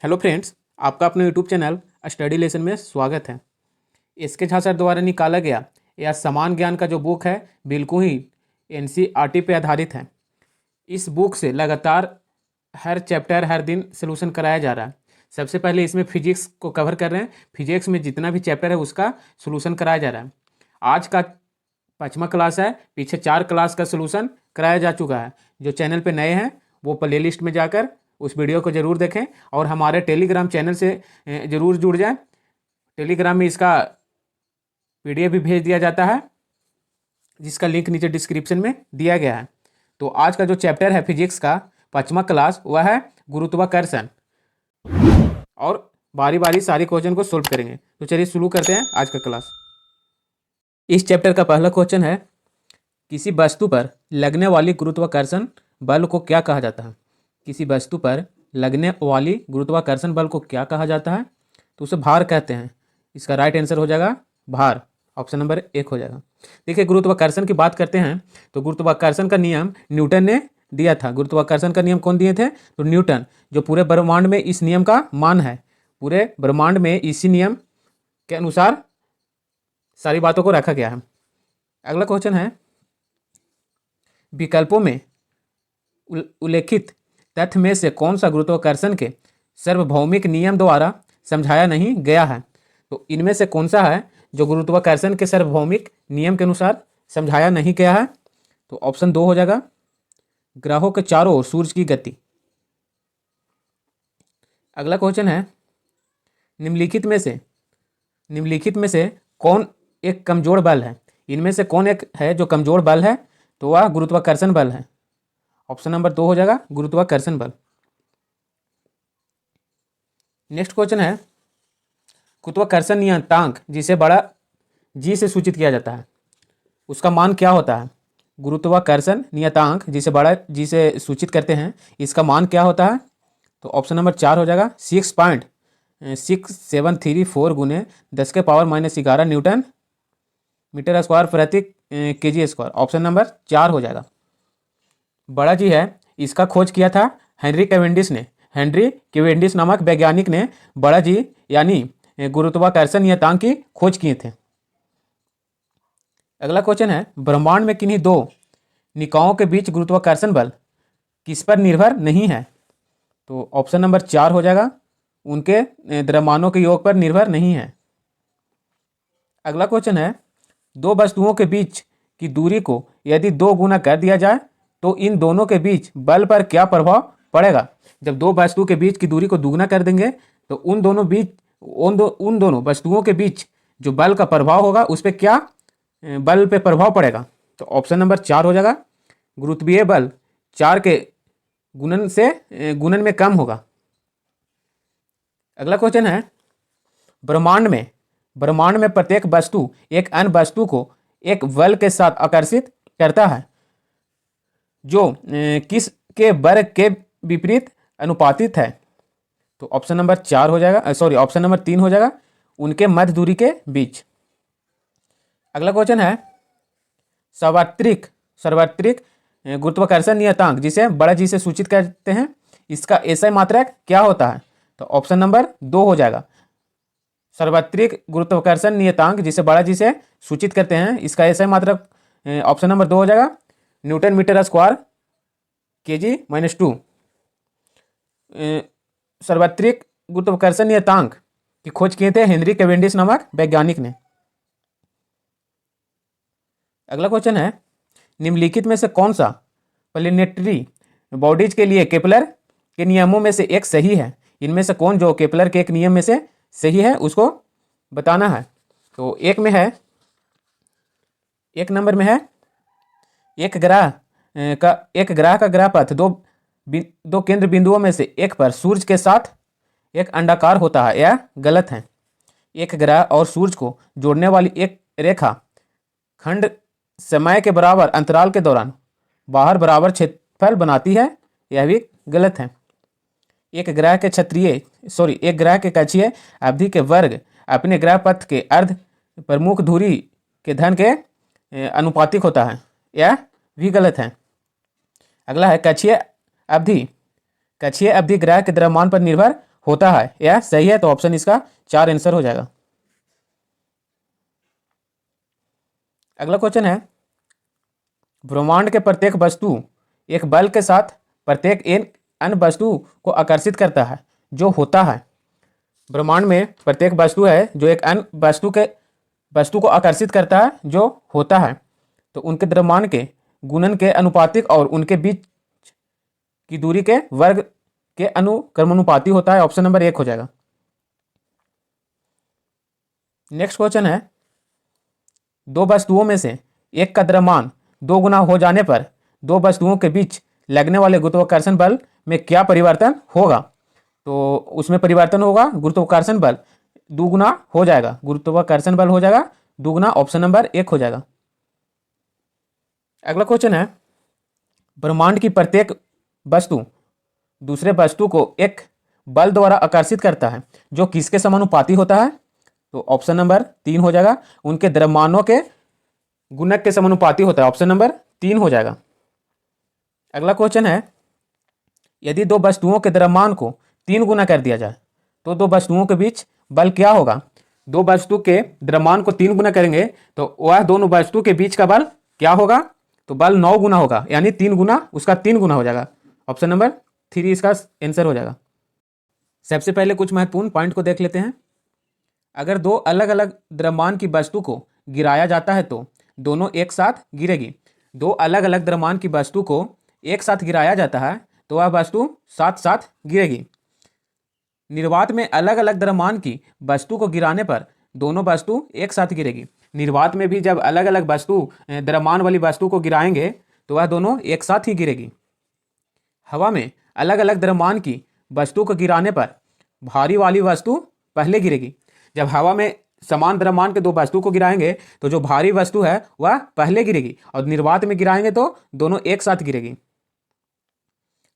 Hello friends, आपका अपने YouTube channel study lesson में स्वागत है। इसके झा सर द्वारा निकाला गया यह समान ज्ञान का जो बुक है बिल्कुल ही एनसीईआरटी पे आधारित है। इस बुक से लगातार हर चैप्टर हर दिन सलूशन कराया जा रहा है। सबसे पहले इसमें फिजिक्स को कवर कर रहे हैं। फिजिक्स में जितना भी चैप्टर है उसका सलूशन कराया जा रहा है। आज का 5वां क्लास है। पीछे 4 क्लास का सलूशन कराया जा चुका है। जो चैनल पे नए हैं वो प्ले लिस्ट में जाकर उस वीडियो को ज़रूर देखें और हमारे टेलीग्राम चैनल से ज़रूर जुड़ जाएं। टेलीग्राम में इसका पीडीएफ भी भेज दिया जाता है, जिसका लिंक नीचे डिस्क्रिप्शन में दिया गया है। तो आज का जो चैप्टर है फिजिक्स का 5वां क्लास वह है गुरुत्वाकर्षण, और बारी बारी सारी क्वेश्चन को सोल्व करेंगे। तो चलिए शुरू करते हैं आज का क्लास। इस चैप्टर का पहला क्वेश्चन है, किसी वस्तु पर लगने वाली गुरुत्वाकर्षण बल को क्या कहा जाता है। किसी वस्तु पर लगने वाली गुरुत्वाकर्षण बल को क्या कहा जाता है, तो उसे भार कहते हैं। इसका राइट आंसर हो जाएगा भार, ऑप्शन नंबर 1 हो जाएगा। देखिए, गुरुत्वाकर्षण की बात करते हैं तो गुरुत्वाकर्षण का नियम न्यूटन ने दिया था। गुरुत्वाकर्षण का नियम कौन दिए थे, तो न्यूटन, जो पूरे ब्रह्मांड में इस नियम का मान है। पूरे ब्रह्मांड में इसी नियम के अनुसार सारी बातों को रखा गया है। अगला क्वेश्चन है, विकल्पों में उल्लेखित तथ्य में से कौन सा गुरुत्वाकर्षण के सार्वभौमिक नियम द्वारा समझाया नहीं गया है। तो इनमें से कौन सा है जो गुरुत्वाकर्षण के सार्वभौमिक नियम के अनुसार समझाया नहीं गया है, तो ऑप्शन 2 हो जाएगा, ग्रहों के चारों ओर सूर्य की गति। अगला क्वेश्चन है, निम्नलिखित में से कौन एक कमजोर बल है। इनमें से कौन एक है जो कमजोर बल है, तो वह गुरुत्वाकर्षण बल है। ऑप्शन नंबर 2 हो जाएगा, गुरुत्वाकर्षण बल। नेक्स्ट क्वेश्चन है, गुरुत्वाकर्षण नियतांक जिसे बड़ा जी से सूचित किया जाता है, उसका मान क्या होता है। गुरुत्वाकर्षण नियतांक जिसे बड़ा जी से सूचित करते हैं, इसका मान क्या होता है, तो ऑप्शन नंबर 4 हो जाएगा, 6.6734 गुने 10⁻⁻11 न्यूटन मीटर स्क्वायर प्रति केजी स्क्वायर। ऑप्शन नंबर 4 हो जाएगा। बड़ा जी है, इसका खोज किया था हेनरी कैवेंडिश ने। हेनरी कैवेंडिश नामक वैज्ञानिक ने बड़ा जी यानी गुरुत्वाकर्षण नियतांक की खोज किए थे। अगला क्वेश्चन है, ब्रह्मांड में किन्हीं दो निकायों के बीच गुरुत्वाकर्षण बल किस पर निर्भर नहीं है, तो ऑप्शन नंबर 4 हो जाएगा, उनके द्रव्यमानों के योग पर निर्भर नहीं है। अगला क्वेश्चन है, दो वस्तुओं के बीच की दूरी को यदि 2 गुना कर दिया जाए तो इन दोनों के बीच बल पर क्या प्रभाव पड़ेगा। जब दो वस्तु के बीच की दूरी को दुगना कर देंगे तो उन दोनों वस्तुओं के बीच जो बल का प्रभाव होगा उस पर क्या बल पे प्रभाव पड़ेगा, तो ऑप्शन नंबर 4 हो जाएगा, गुरुत्वीय बल 4 के गुणन में कम होगा। अगला क्वेश्चन है, ब्रह्मांड में प्रत्येक वस्तु एक अन्य वस्तु को एक बल के साथ आकर्षित करता है जो किस के वर्ग के विपरीत अनुपातिक है, तो ऑप्शन नंबर 4 हो जाएगा, ऑप्शन नंबर 3 हो जाएगा, उनके मध्य दूरी के बीच। अगला क्वेश्चन है, सार्वत्रिक गुरुत्वाकर्षण नियतांक जिसे बड़ा जी से सूचित करते हैं, इसका एसआई मात्रक क्या होता है, तो ऑप्शन नंबर 2 हो जाएगा, सार्वत्रिक गुरुत्वाकर्षण नियतांक जिसे बड़ा जी से सूचित करते हैं, इसका एसआई मात्रक ऑप्शन नंबर 2 हो जाएगा, न्यूटन मीटर स्क्वायर kg-2। सार्वत्रिक गुरुत्वाकर्षण नियतांक की खोज किए थे हेनरी कैवेंडिश नामक वैज्ञानिक ने। अगला क्वेश्चन है, निम्नलिखित में से कौन सा प्लैनेटरी बॉडीज के लिए केपलर के नियमों में से एक सही है। इनमें से कौन जो केपलर के एक नियम में से सही है उसको बताना है। तो एक नंबर में है, एक ग्रह का ग्रह पथ दो केंद्र बिंदुओं में से एक पर सूर्य के साथ एक अंडाकार होता है, यह गलत है। एक ग्रह और सूर्य को जोड़ने वाली एक रेखा खंड समय के बराबर अंतराल के दौरान बाहर बराबर क्षेत्रफल बनाती है, यह भी गलत है। एक ग्रह के कक्षीय अवधि के वर्ग अपने ग्रह पथ के अर्ध प्रमुख धुरी के धन के अनुपातिक होता है, यह भी गलत है। अगला है, कक्षीय अवधि ग्रह के द्रव्यमान पर निर्भर होता है, यह सही है। तो ऑप्शन इसका 4 आंसर हो जाएगा। अगला क्वेश्चन है, ब्रह्मांड के प्रत्येक वस्तु एक बल के साथ प्रत्येक एक अन्य वस्तु को आकर्षित करता है जो होता है। ब्रह्मांड में प्रत्येक वस्तु है जो एक अन्य वस्तु को आकर्षित करता है जो होता है। तो उनके द्रव्यमान के गुणन के अनुपातिक और उनके बीच की दूरी के वर्ग के अनुक्रमानुपाती होता है। ऑप्शन नंबर 1 हो जाएगा। नेक्स्ट क्वेश्चन है, दो वस्तुओं में से एक का द्रव्यमान 2 गुना हो जाने पर दो वस्तुओं के बीच लगने वाले गुरुत्वाकर्षण बल में क्या परिवर्तन होगा? तो उसमें परिवर्तन होगा, गुरुत्वाकर्षण बल दुगुना हो जाएगा, गुरुत्वाकर्षण बल हो जाएगा दुगुना। ऑप्शन नंबर 1 हो जाएगा। अगला क्वेश्चन है, ब्रह्मांड की प्रत्येक वस्तु दूसरे वस्तु को एक बल द्वारा आकर्षित करता है जो किसके समानुपाती होता है? तो ऑप्शन नंबर 3 हो जाएगा, उनके द्रव्यमानों के गुणक के समानुपाती होता है। ऑप्शन नंबर 3 हो जाएगा। अगला क्वेश्चन है, यदि दो वस्तुओं के द्रव्यमान को 3 गुना कर दिया जाए तो दो वस्तुओं के बीच बल क्या होगा? दो वस्तु के द्रव्यमान को 3 गुना करेंगे तो वह दोनों वस्तु के बीच का बल क्या होगा? तो बल 9 गुना होगा, यानी 3 गुना, उसका 3 गुना हो जाएगा। ऑप्शन नंबर 3 इसका आंसर हो जाएगा। सबसे पहले कुछ महत्वपूर्ण पॉइंट को देख लेते हैं। अगर दो अलग अलग द्रव्यमान की वस्तु को गिराया जाता है तो दोनों एक साथ गिरेगी। दो अलग अलग द्रव्यमान की वस्तु को एक साथ गिराया जाता है तो वह वस्तु साथ साथ गिरेगी। निर्वात में अलग अलग द्रव्यमान की वस्तु को गिराने पर दोनों वस्तु एक साथ गिरेगी। निर्वात में भी जब अलग अलग वस्तु द्रव्यमान वाली वस्तु को गिराएंगे तो वह दोनों एक साथ ही गिरेगी। हवा में अलग अलग द्रव्यमान की वस्तु को गिराने पर भारी वाली वस्तु पहले गिरेगी। जब हवा में समान द्रव्यमान के दो वस्तु को गिराएंगे तो जो भारी वस्तु है वह पहले गिरेगी, और निर्वात में गिराएंगे तो दोनों एक साथ गिरेगी।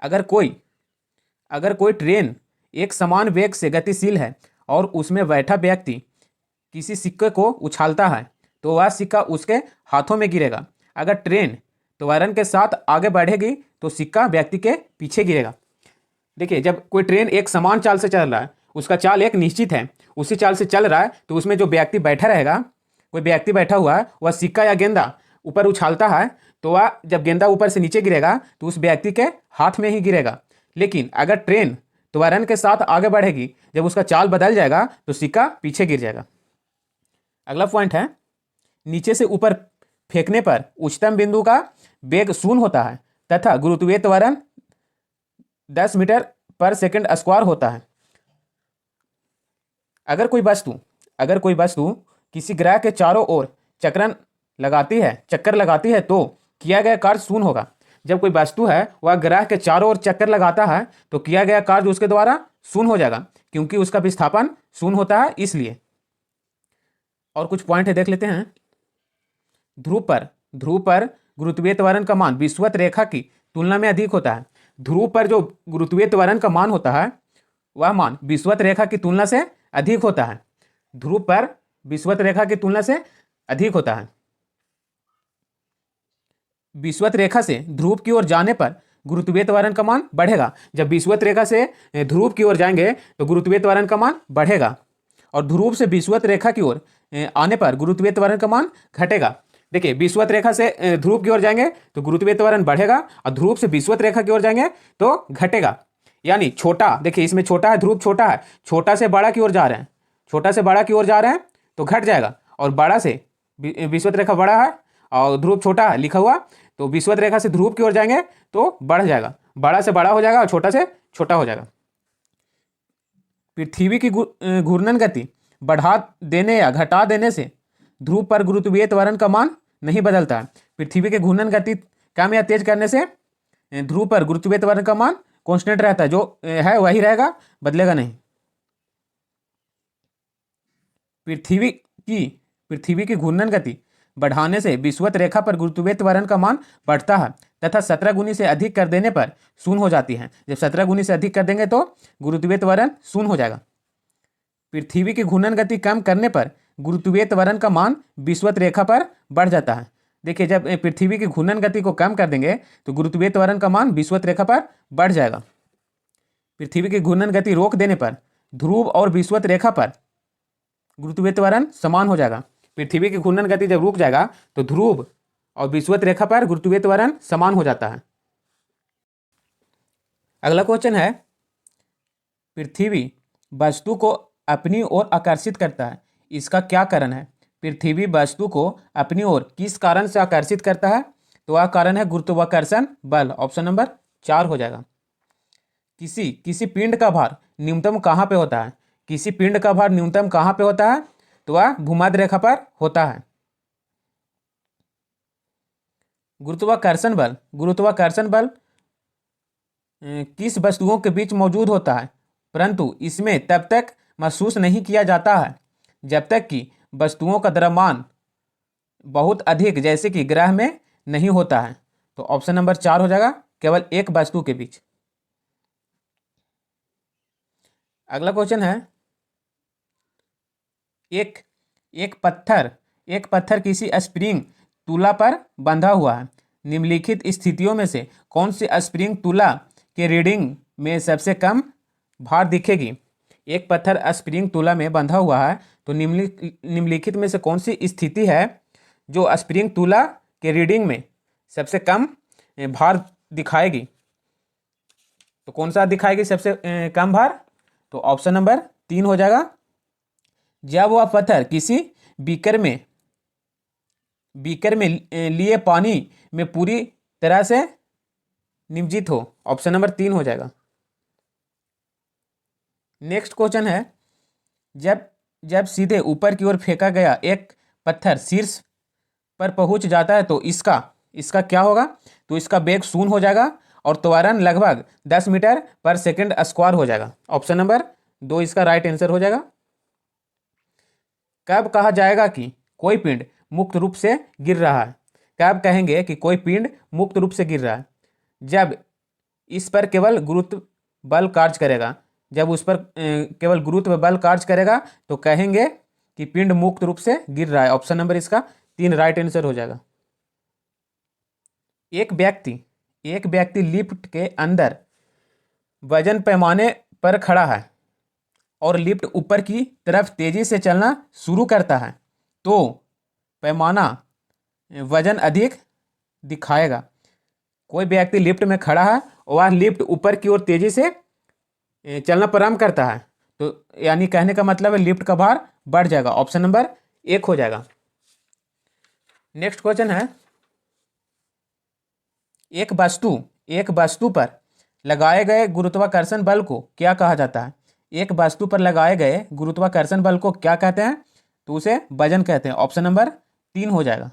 अगर कोई ट्रेन एक समान वेग से गतिशील है और उसमें बैठा व्यक्ति किसी सिक्के को उछालता है तो वह सिक्का उसके हाथों में गिरेगा। अगर ट्रेन त्वरण के साथ आगे बढ़ेगी तो सिक्का व्यक्ति के पीछे गिरेगा। देखिए, जब कोई ट्रेन एक समान चाल से चल रहा है, उसका चाल एक निश्चित है, उसी चाल से चल रहा है, तो उसमें जो व्यक्ति बैठा रहेगा, कोई व्यक्ति बैठा हुआ है, वह सिक्का या गेंदा ऊपर उछालता है तो वह जब गेंदा ऊपर से नीचे गिरेगा तो उस व्यक्ति के हाथ में ही गिरेगा। लेकिन अगर ट्रेन त्वरण के साथ आगे बढ़ेगी, जब उसका चाल बदल जाएगा तो सिक्का पीछे गिर जाएगा। अगला पॉइंट है, नीचे से ऊपर फेंकने पर उच्चतम बिंदु का वेग 0 होता है तथा गुरुत्वीय त्वरण 10 मीटर पर सेकंड स्क्वायर होता है। अगर कोई वस्तु किसी ग्रह के चारों ओर चक्कर लगाती है तो किया गया कार्य 0 होगा। जब कोई वस्तु है वह ग्रह के चारों ओर चक्कर लगाता है तो किया गया कार्य उसके द्वारा 0 हो जाएगा, क्योंकि उसका विस्थापन 0 होता है, इसलिए। और कुछ पॉइंट है, देख लेते हैं। ध्रुव पर गुरुत्वीय त्वरण का मान विषुवत रेखा की तुलना में अधिक होता है। ध्रुव पर जो गुरुत्वीय त्वरण का मान होता है वह मान विषुवत रेखा की तुलना से अधिक होता है। ध्रुव पर विषुवत रेखा की तुलना से अधिक होता है। विषुवत रेखा से ध्रुव की ओर जाने पर गुरुत्वीय त्वरण का मान बढ़ेगा। जब विषुवत रेखा से ध्रुव की ओर जाएंगे तो गुरुत्वीय त्वरण का मान बढ़ेगा, और ध्रुव से विषुवत रेखा की ओर आने पर गुरुत्वीय त्वरण का मान घटेगा। देखिए, विषुवत रेखा से ध्रुव की ओर जाएंगे तो गुरुत्वीय त्वरण बढ़ेगा, और ध्रुव से विषुवत रेखा की ओर जाएंगे तो घटेगा। यानी छोटा, देखिए इसमें छोटा है, ध्रुव छोटा है, छोटा से बड़ा की ओर जा रहे हैं, छोटा से बड़ा की ओर जा रहे हैं तो घट जाएगा, और बड़ा से विषुवत रेखा बड़ा है और ध्रुव छोटा है लिखा हुआ, तो विषुवत रेखा से ध्रुव की ओर जाएंगे तो बढ़ जाएगा, बड़ा से बड़ा हो जाएगा और छोटा से छोटा हो जाएगा। पृथ्वी की घूर्णन गति बढ़ा देने या घटा देने से ध्रुव पर गुरुत्वीय त्वरण का मान नहीं बदलता है। पृथ्वी के घूर्णन गति कम या तेज करने से ध्रुव पर गुरुत्वीय त्वरण का मान कांस्टेंट रहता है, जो है वही रहेगा, बदलेगा नहीं। पृथ्वी की घूर्णन गति बढ़ाने से विषुवत रेखा पर गुरुत्वीय त्वरण का मान बढ़ता है तथा 17 गुनी से अधिक कर देने पर 0 हो जाती है। जब 17 गुनी से अधिक कर देंगे तो गुरुत्वीय त्वरण 0 हो जाएगा। पृथ्वी की घूर्णन गति कम करने पर गुरुत्वीय त्वरण का मान विषुवत रेखा पर बढ़ जाता है। देखिए, जब पृथ्वी की घूर्णन गति को कम कर देंगे तो गुरुत्वीय त्वरण का मान विषुवत रेखा पर बढ़ जाएगा। पृथ्वी की घूर्णन गति रोक देने पर ध्रुव और विषुवत रेखा पर गुरुत्वीय त्वरण समान हो जाएगा। पृथ्वी की घूर्णन गति जब रुक जाएगा तो ध्रुव और विषुवत रेखा पर गुरुत्वीय त्वरण समान हो जाता है। अगला क्वेश्चन है, पृथ्वी वस्तु को अपनी ओर आकर्षित करता है, इसका क्या कारण है? पृथ्वी वस्तु को अपनी ओर किस कारण से आकर्षित करता है? तो वह कारण है गुरुत्वाकर्षण बल। ऑप्शन नंबर 4 हो जाएगा। किसी पिंड का भार न्यूनतम कहाँ पे होता है? किसी पिंड का भार न्यूनतम कहाँ पे होता है? तो वह भूमध्य रेखा पर होता है। गुरुत्वाकर्षण बल किस वस्तुओं के बीच मौजूद होता है, परंतु इसमें तब तक महसूस नहीं किया जाता है जब तक कि वस्तुओं का द्रव्यमान बहुत अधिक जैसे कि ग्रह में नहीं होता है। तो ऑप्शन नंबर 4 हो जाएगा, केवल एक वस्तु के बीच। अगला क्वेश्चन है, एक पत्थर किसी स्प्रिंग तुला पर बंधा हुआ है। निम्नलिखित स्थितियों में से कौन सी स्प्रिंग तुला के रीडिंग में सबसे कम भार दिखेगी? एक पत्थर स्प्रिंग तुला में बंधा हुआ है, तो निम्नलिखित में से कौन सी स्थिति है जो स्प्रिंग तुला के रीडिंग में सबसे कम भार दिखाएगी? तो कौन सा दिखाएगी सबसे कम भार? तो ऑप्शन नंबर 3 हो जाएगा, जब वह पत्थर किसी बीकर में लिए पानी में पूरी तरह से निमज्जित हो। ऑप्शन नंबर 3 हो जाएगा। नेक्स्ट क्वेश्चन है, जब सीधे ऊपर की ओर फेंका गया एक पत्थर शीर्ष पर पहुंच जाता है तो इसका क्या होगा? तो इसका वेग 0 हो जाएगा और त्वरण लगभग 10 मीटर पर सेकंड स्क्वायर हो जाएगा। ऑप्शन नंबर 2 इसका राइट आंसर हो जाएगा। कब कहा जाएगा कि कोई पिंड मुक्त रूप से गिर रहा है? कब कहेंगे कि कोई पिंड मुक्त रूप से गिर रहा है? जब इस पर केवल गुरुत्व बल कार्य करेगा। जब उस पर केवल गुरुत्व बल कार्य करेगा तो कहेंगे कि पिंड मुक्त रूप से गिर रहा है। ऑप्शन नंबर इसका 3 राइट आंसर हो जाएगा। एक व्यक्ति लिफ्ट के अंदर वजन पैमाने पर खड़ा है और लिफ्ट ऊपर की तरफ तेजी से चलना शुरू करता है, तो पैमाना वजन अधिक दिखाएगा। कोई व्यक्ति लिफ्ट में खड़ा है और वह लिफ्ट ऊपर की ओर तेजी से चलना प्रारंभ करता है, तो यानी कहने का मतलब है लिफ्ट का भार बढ़ जाएगा। ऑप्शन नंबर 1 हो जाएगा। नेक्स्ट क्वेश्चन है, एक वस्तु पर लगाए गए गुरुत्वाकर्षण बल को क्या कहा जाता है? एक वस्तु पर लगाए गए गुरुत्वाकर्षण बल को क्या कहते हैं? तो उसे वजन कहते हैं। ऑप्शन नंबर 3 हो जाएगा।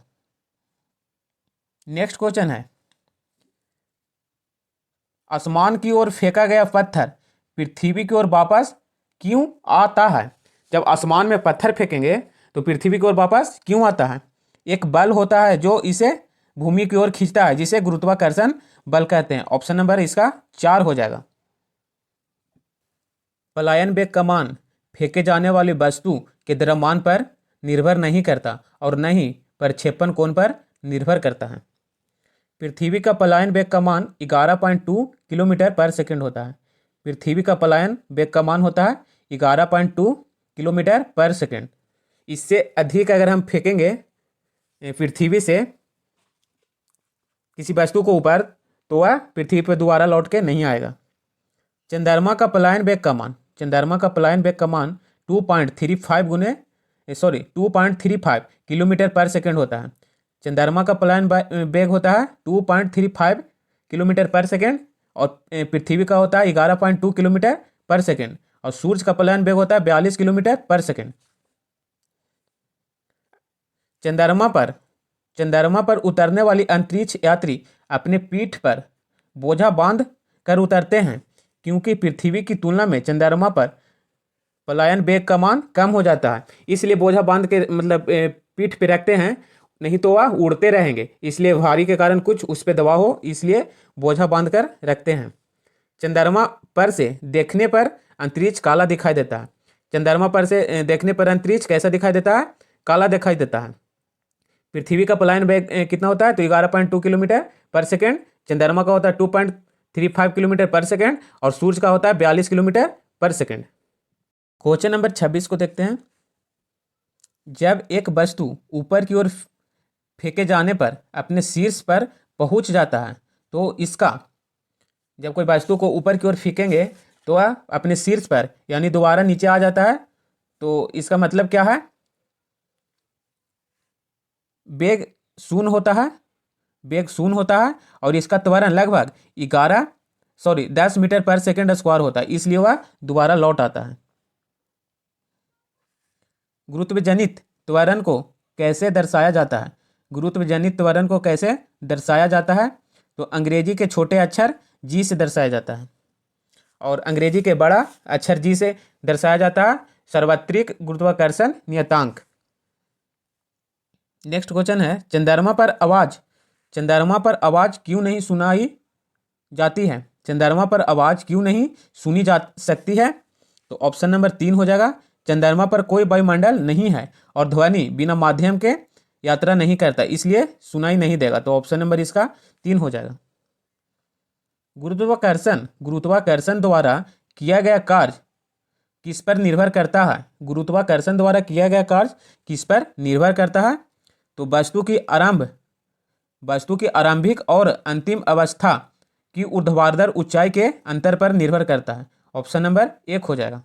नेक्स्ट क्वेश्चन है, आसमान की ओर फेंका गया पत्थर पृथ्वी की ओर वापस क्यों आता है? जब आसमान में पत्थर फेंकेंगे तो पृथ्वी की ओर वापस क्यों आता है? एक बल होता है जो इसे भूमि की ओर खींचता है, जिसे गुरुत्वाकर्षण बल कहते हैं। ऑप्शन नंबर इसका 4 हो जाएगा। पलायन वेग का मान फेंके जाने वाली वस्तु के द्रव्यमान पर निर्भर नहीं करता और न ही प्रक्षेपण कोण पर निर्भर करता है। पृथ्वी का पलायन वेग का मान 11.2 किलोमीटर पर सेकंड होता है। पृथ्वी का पलायन वेग का मान होता है 11.2 किलोमीटर पर सेकंड। इससे अधिक अगर हम फेंकेंगे पृथ्वी से किसी वस्तु को ऊपर, तो वह पृथ्वी पर दोबारा लौट के नहीं आएगा। चंद्रमा का पलायन वेग का मान 2.35 किलोमीटर पर सेकंड होता है। चंद्रमा का पलायन वेग होता है 2.35 किलोमीटर पर सेकंड और पृथ्वी का होता है 11.2 किलोमीटर पर सेकंड और सूर्य का पलायन वेग होता है 42 किलोमीटर पर सेकंड। चंद्रमा पर उतरने वाली अंतरिक्ष यात्री अपने पीठ पर बोझा बांध कर उतरते हैं, क्योंकि पृथ्वी की तुलना में चंद्रमा पर पलायन वेग का मान कम हो जाता है, इसलिए बोझा बांध के मतलब पीठ पे रखते हैं, नहीं तो वह उड़ते रहेंगे। इसलिए भारी के कारण कुछ उस पर दबाव हो, इसलिए बोझा बांध कर रखते हैं। चंद्रमा पर से देखने पर अंतरिक्ष काला दिखाई देता है। चंद्रमा पर से देखने पर अंतरिक्ष कैसा दिखाई देता है? काला दिखाई देता है। पृथ्वी का पलायन वेग कितना होता है? तो 11.2 किलोमीटर पर सेकेंड। चंद्रमा का होता है 1.35 किलोमीटर पर सेकेंड और सूर्य का होता है 42 किलोमीटर पर सेकेंड। क्वेश्चन नंबर 26 को देखते हैं। जब एक वस्तु ऊपर की ओर फेंके जाने पर अपने शीर्ष पर पहुंच जाता है तो इसका, जब कोई वस्तु को ऊपर की ओर फेंकेंगे तो वह अपने शीर्ष पर यानी दोबारा नीचे आ जाता है, तो इसका मतलब क्या है? वेग शून्य होता है, वेग शून्य होता है और इसका त्वरण लगभग 10 मीटर पर सेकेंड स्क्वायर होता है, इसलिए वह दोबारा लौट आता है। गुरुत्वजनित त्वरण को कैसे दर्शाया जाता है? गुरुत्वजनित त्वरण को कैसे दर्शाया जाता है? तो अंग्रेजी के छोटे अक्षर जी से दर्शाया जाता है और अंग्रेजी के बड़ा अक्षर जी से दर्शाया जाता है सार्वत्रिक गुरुत्वाकर्षण नियतांक। नेक्स्ट क्वेश्चन है, चंद्रमा पर आवाज क्यों नहीं सुनाई जाती है? चंद्रमा पर आवाज क्यों नहीं सुनी जा सकती है? तो ऑप्शन नंबर 3 हो जाएगा, चंद्रमा पर कोई वायुमंडल नहीं है और ध्वनि बिना माध्यम के यात्रा नहीं करता, इसलिए सुनाई नहीं देगा। तो ऑप्शन नंबर इसका 3 हो जाएगा। गुरुत्वाकर्षण द्वारा किया गया कार्य किस पर निर्भर करता है? गुरुत्वाकर्षण द्वारा किया गया कार्य किस पर निर्भर करता है? तो वस्तु की आरंभिक और अंतिम अवस्था की ऊर्ध्वाधर ऊंचाई के अंतर पर निर्भर करता है। ऑप्शन नंबर 1 हो जाएगा।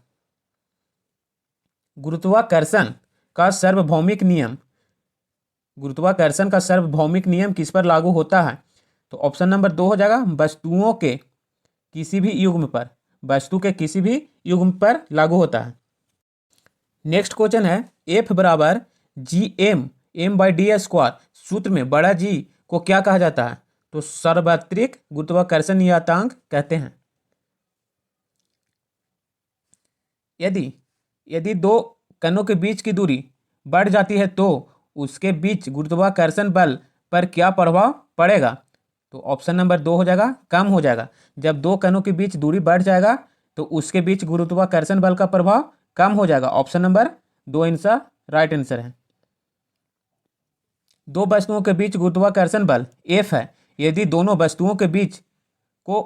गुरुत्वाकर्षण का सार्वभौमिक नियम किस पर लागू होता है? तो ऑप्शन नंबर 2 हो जाएगा, वस्तु के किसी भी युग्म पर लागू होता है। नेक्स्ट क्वेश्चन है, F बराबर m/d² सूत्र में बड़ा जी को क्या कहा जाता है? तो सार्वत्रिक गुरुत्वाकर्षण नियतांक कहते हैं। यदि दो कणों के बीच की दूरी बढ़ जाती है तो उसके बीच गुरुत्वाकर्षण बल पर क्या प्रभाव पड़ेगा? तो ऑप्शन नंबर 2 हो जाएगा, कम हो जाएगा। जब दो कणों के बीच दूरी बढ़ जाएगा तो उसके बीच गुरुत्वाकर्षण बल का प्रभाव कम हो जाएगा। ऑप्शन नंबर 2 इनका राइट आंसर है। दो वस्तुओं के बीच गुरुत्वाकर्षण बल F है। यदि दोनों वस्तुओं के बीच को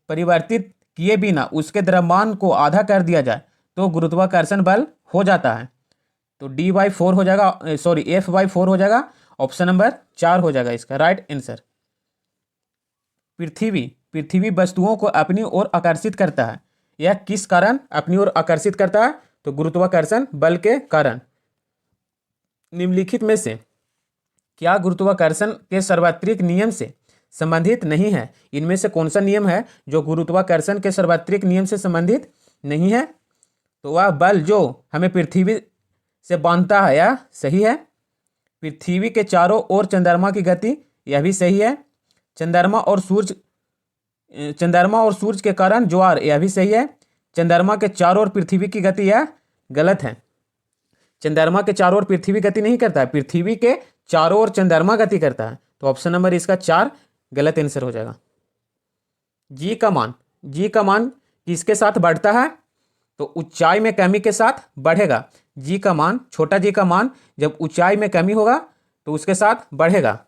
परिवर्तित किए बिना उसके द्रव्यमान को आधा कर दिया जाए तो गुरुत्वाकर्षण बल हो जाता है। तो D/4 हो जाएगा, F/4 हो जाएगा। ऑप्शन नंबर 4 हो जाएगा इसका राइट आंसर। पृथ्वी वस्तुओं को अपनी ओर आकर्षित करता है। यह किस कारण अपनी ओर आकर्षित करता है? तो गुरुत्वाकर्षण बल के कारण। निम्नलिखित में से क्या गुरुत्वाकर्षण के सार्वत्रिक नियम से संबंधित नहीं है? इनमें से कौन सा नियम है जो गुरुत्वाकर्षण के सार्वत्रिक नियम से संबंधित नहीं है? तो वह बल जो हमें पृथ्वी से बांधता है, यह सही है। पृथ्वी के चारों ओर चंद्रमा की गति, यह भी सही है। चंद्रमा और सूरज के कारण ज्वार, यह भी सही है। चंद्रमा के चारों ओर पृथ्वी की गति, यह गलत है। चंद्रमा के चारों ओर पृथ्वी गति नहीं करता है, पृथ्वी के चारों ओर चंद्रमा गति करता है। तो ऑप्शन नंबर इसका 4 गलत आंसर हो जाएगा। जी का मान किसके साथ बढ़ता है? तो ऊंचाई में कमी के साथ बढ़ेगा। छोटा जी का मान जब ऊंचाई में कमी होगा तो उसके साथ बढ़ेगा।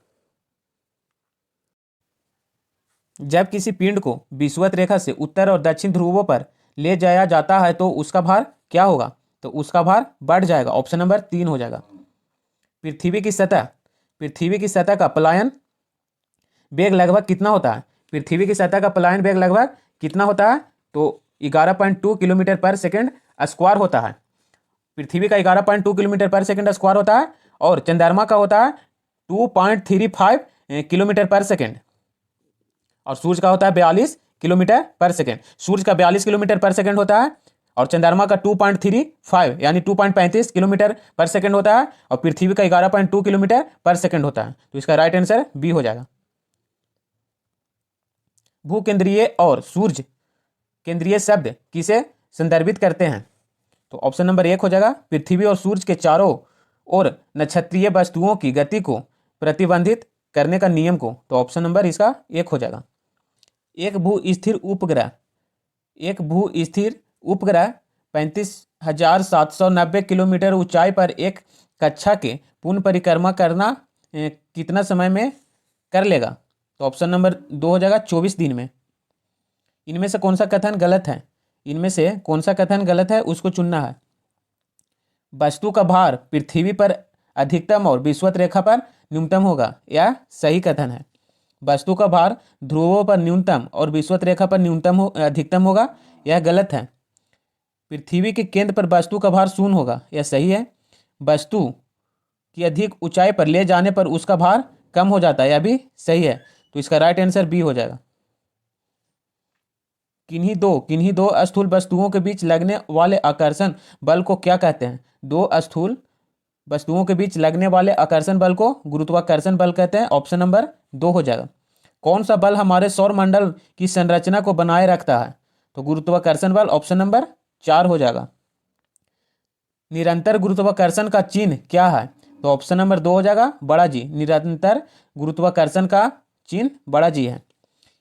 जब किसी पिंड को विषुवत रेखा से उत्तर और दक्षिण ध्रुवों पर ले जाया जाता है तो उसका भार क्या होगा? तो उसका भार बढ़ जाएगा। ऑप्शन नंबर 3 हो जाएगा। पृथ्वी की सतह का पलायन वेग लगभग कितना होता है? पृथ्वी की सतह का पलायन वेग लगभग कितना होता है? तो 11.2 किलोमीटर पर सेकेंड स्क्वायर होता है। पृथ्वी का 11.2 किलोमीटर पर सेकेंड स्क्वायर होता है और चंद्रमा का होता है 2.35 किलोमीटर पर सेकेंड और सूर्य का होता है 42 किलोमीटर पर सेकेंड। सूर्य का 42 किलोमीटर पर सेकेंड होता है और चंद्रमा का 2.35 यानी 2.35 किलोमीटर पर सेकेंड होता है और पृथ्वी का 11.2 किलोमीटर पर सेकेंड होता है। तो इसका राइट आंसर बी हो जाएगा। भूकेंद्रीय और सूर्य केंद्रीय शब्द किसे संदर्भित करते हैं? तो ऑप्शन नंबर 1 हो जाएगा, पृथ्वी और सूर्य के चारों ओर नक्षत्रीय वस्तुओं की गति को प्रतिबंधित करने का नियम को। तो ऑप्शन नंबर इसका 1 हो जाएगा। एक भू-स्थिर उपग्रह 35,790 किलोमीटर ऊंचाई पर एक कक्षा के पूर्ण परिक्रमा करना कितना समय में कर लेगा? तो ऑप्शन नंबर 2 हो जाएगा, 24 दिन में। इनमें से कौन सा कथन गलत है? इनमें से कौन सा कथन गलत है उसको चुनना है। वस्तु का भार पृथ्वी पर अधिकतम और विषुवत रेखा पर न्यूनतम होगा, यह सही कथन है। वस्तु का भार ध्रुवों पर न्यूनतम और विषुवत रेखा पर अधिकतम होगा, यह गलत है। पृथ्वी के केंद्र पर वस्तु का भार शून्य होगा, यह सही है। वस्तु की अधिक ऊंचाई पर ले जाने पर उसका भार कम हो जाता है, यह भी सही है। तो इसका राइट आंसर बी हो जाएगा। किन्हीं दो स्थूल वस्तुओं के बीच लगने वाले आकर्षण बल को क्या कहते हैं? दो स्थूल वस्तुओं के बीच लगने वाले आकर्षण बल को गुरुत्वाकर्षण बल कहते हैं। ऑप्शन नंबर 2 हो जाएगा। कौन सा बल हमारे सौर मंडल की संरचना को बनाए रखता है? तो गुरुत्वाकर्षण बल। ऑप्शन नंबर 4 हो जाएगा। निरंतर गुरुत्वाकर्षण का चिन्ह क्या है? तो ऑप्शन नंबर 2 हो जाएगा, बड़ा जी। निरंतर गुरुत्वाकर्षण का चिन्ह बड़ा जी है।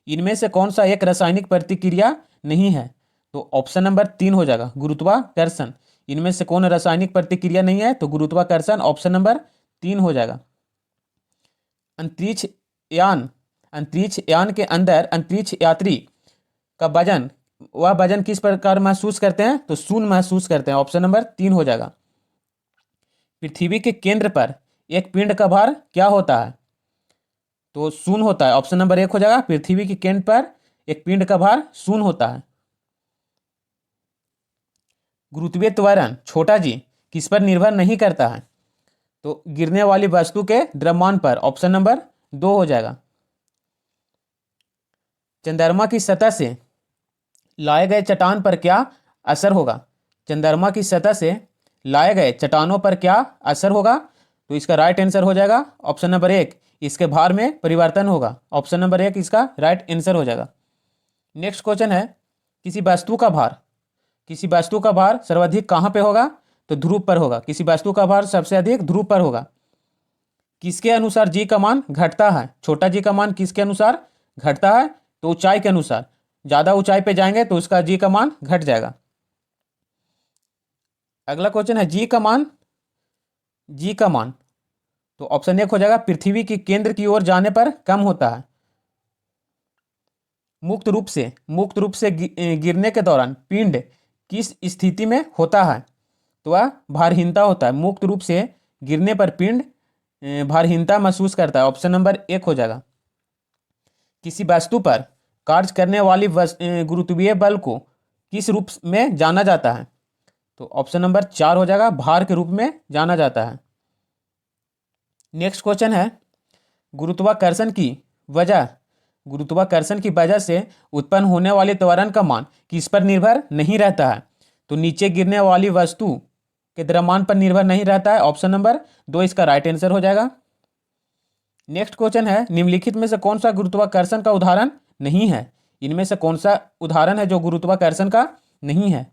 इनमें से कौन सा एक रासायनिक प्रतिक्रिया नहीं है? तो ऑप्शन नंबर 3 हो जाएगा, गुरुत्वाकर्षण। इनमें से कौन रासायनिक प्रतिक्रिया नहीं है? तो गुरुत्वाकर्षण। ऑप्शन नंबर 3 हो जाएगा। अंतरिक्ष यान के अंदर अंतरिक्ष यात्री का वजन, वह वजन किस प्रकार महसूस करते हैं? तो शून्य महसूस करते हैं। ऑप्शन नंबर 3 हो जाएगा। पृथ्वी के केंद्र पर एक पिंड का भार क्या होता है? तो शून्य होता है। ऑप्शन नंबर 1 हो जाएगा। पृथ्वी के केंद्र पर एक पिंड का भार शून्य होता है। गुरुत्वीय त्वरण छोटा जी किस पर निर्भर नहीं करता है? तो गिरने वाली वस्तु के द्रव्यमान पर। ऑप्शन नंबर 2 हो जाएगा। चंद्रमा की सतह से लाए गए चट्टान पर क्या असर होगा? चंद्रमा की सतह से लाए गए चट्टानों पर क्या असर होगा? तो इसका राइट आंसर हो जाएगा ऑप्शन नंबर 1, इसके भार में परिवर्तन होगा। ऑप्शन नंबर 1 इसका राइट आंसर हो जाएगा। नेक्स्ट क्वेश्चन है, किसी वस्तु का भार सर्वाधिक कहाँ पे होगा? तो ध्रुव पर होगा। किसी वस्तु का भार सबसे अधिक ध्रुव पर होगा। किसके अनुसार जी का मान घटता है? छोटा जी का मान किसके अनुसार घटता है? तो ऊंचाई के अनुसार। ज्यादा ऊंचाई पे जाएंगे तो उसका जी का मान घट जाएगा। अगला क्वेश्चन है, जी का मान तो ऑप्शन 1 हो जाएगा, पृथ्वी की केंद्र की ओर जाने पर कम होता है। मुक्त रूप से गिरने के दौरान पिंड किस स्थिति में होता है? तो वह भारहीनता होता है। मुक्त रूप से गिरने पर पिंड भारहीनता महसूस करता है। ऑप्शन नंबर 1 हो जाएगा। किसी वस्तु पर कार्य करने वाली गुरुत्वीय बल को किस रूप में जाना जाता है? तो ऑप्शन नंबर 4 हो जाएगा, भार के रूप में जाना जाता है। नेक्स्ट क्वेश्चन है, गुरुत्वाकर्षण की वजह से उत्पन्न होने वाले त्वरण का मान किस पर निर्भर नहीं रहता है? तो नीचे गिरने वाली वस्तु के द्रव्यमान पर निर्भर नहीं रहता है। ऑप्शन नंबर 2 इसका राइट आंसर हो जाएगा। नेक्स्ट क्वेश्चन है, निम्नलिखित में से कौन सा गुरुत्वाकर्षण का उदाहरण नहीं है? इनमें से कौन सा उदाहरण है जो गुरुत्वाकर्षण का नहीं है?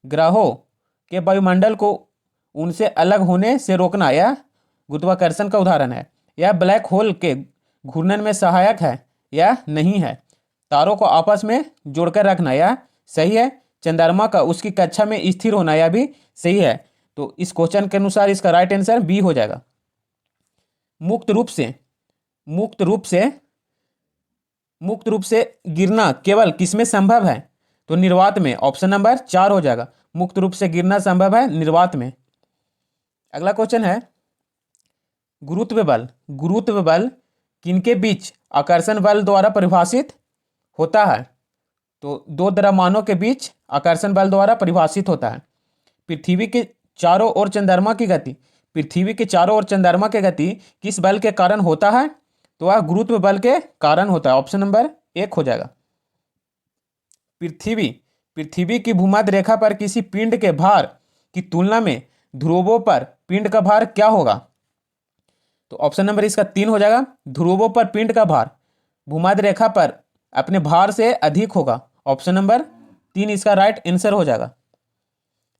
ग्रहों के वायुमंडल को उनसे अलग होने से रोकना, यह गुरुत्वाकर्षण का उदाहरण है। यह ब्लैक होल के घूर्णन में सहायक है, यह नहीं है। तारों को आपस में जोड़कर रखना, यह सही है। चंद्रमा का उसकी कक्षा में स्थिर होना, यह भी सही है। तो इस क्वेश्चन के अनुसार इसका राइट आंसर बी हो जाएगा। मुक्त रूप से गिरना केवल किसमें संभव है? तो निर्वात में। ऑप्शन नंबर 4 हो जाएगा, मुक्त रूप से गिरना संभव है निर्वात में। अगला क्वेश्चन है, गुरुत्व बल किनके बीच आकर्षण बल द्वारा परिभाषित होता है? तो दो द्रव्यमानों के बीच आकर्षण बल द्वारा परिभाषित होता है। पृथ्वी के चारों ओर चंद्रमा की गति किस बल के कारण होता है? तो वह गुरुत्व बल के कारण होता है। ऑप्शन नंबर 1 हो जाएगा। पृथ्वी की भूमध्य रेखा पर किसी पिंड के भार की तुलना में ध्रुवों पर पिंड का भार क्या होगा? तो ऑप्शन नंबर इसका 3 हो जाएगा। ध्रुवों पर पिंड का भार भूमध्य रेखा पर अपने भार से अधिक होगा। ऑप्शन नंबर 3 इसका राइट आंसर हो जाएगा।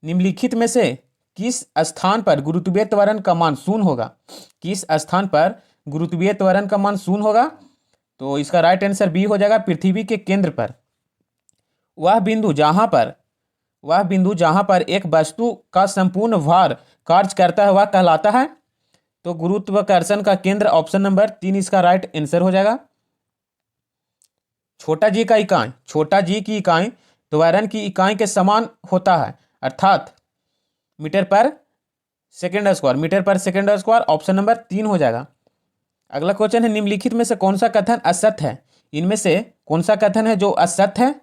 निम्नलिखित में से किस स्थान पर गुरुत्वीय त्वरण का मान शून्य होगा? किस स्थान पर गुरुत्वीय त्वरण का मान शून्य होगा? तो इसका राइट आंसर बी हो जाएगा, पृथ्वी के केंद्र पर। वह बिंदु जहां पर एक वस्तु का संपूर्ण भार कार्य करता है वह कहलाता है। तो गुरुत्वाकर्षण का केंद्र। ऑप्शन नंबर 3 इसका राइट आंसर हो जाएगा। छोटा जी का इकाई, छोटा जी की इकाई त्वरण की इकाई के समान होता है, अर्थात मीटर पर सेकेंड स्क्वायर, मीटर पर सेकेंड स्क्वायर। ऑप्शन नंबर 3 हो जाएगा। अगला क्वेश्चन है, निम्नलिखित में से कौन सा कथन असत्य है? इनमें से कौन सा कथन है जो असत्य है?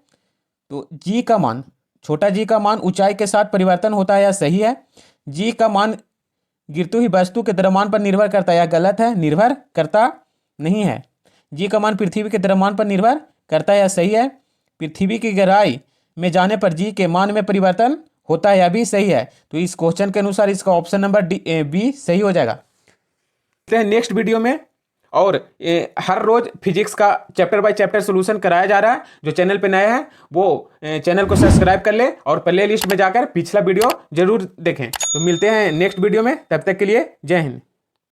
तो जी का मान, छोटा जी का मान ऊंचाई के साथ परिवर्तन होता है, या सही है। जी का मान गिरती हुई वस्तु के द्रव्यमान पर निर्भर करता है, या गलत है, निर्भर करता नहीं है। जी का मान पृथ्वी के द्रव्यमान पर निर्भर करता है, या सही है। पृथ्वी की गहराई में जाने पर जी के मान में परिवर्तन होता है, या भी सही है। तो इस क्वेश्चन के अनुसार इसका ऑप्शन नंबर बी सही हो जाएगा। नेक्स्ट वीडियो में, और हर रोज फिजिक्स का चैप्टर बाय चैप्टर सॉल्यूशन कराया जा रहा है। जो चैनल पे नए हैं वो चैनल को सब्सक्राइब कर ले और प्ले लिस्ट में जाकर पिछला वीडियो जरूर देखें। तो मिलते हैं नेक्स्ट वीडियो में, तब तक के लिए जय हिंद।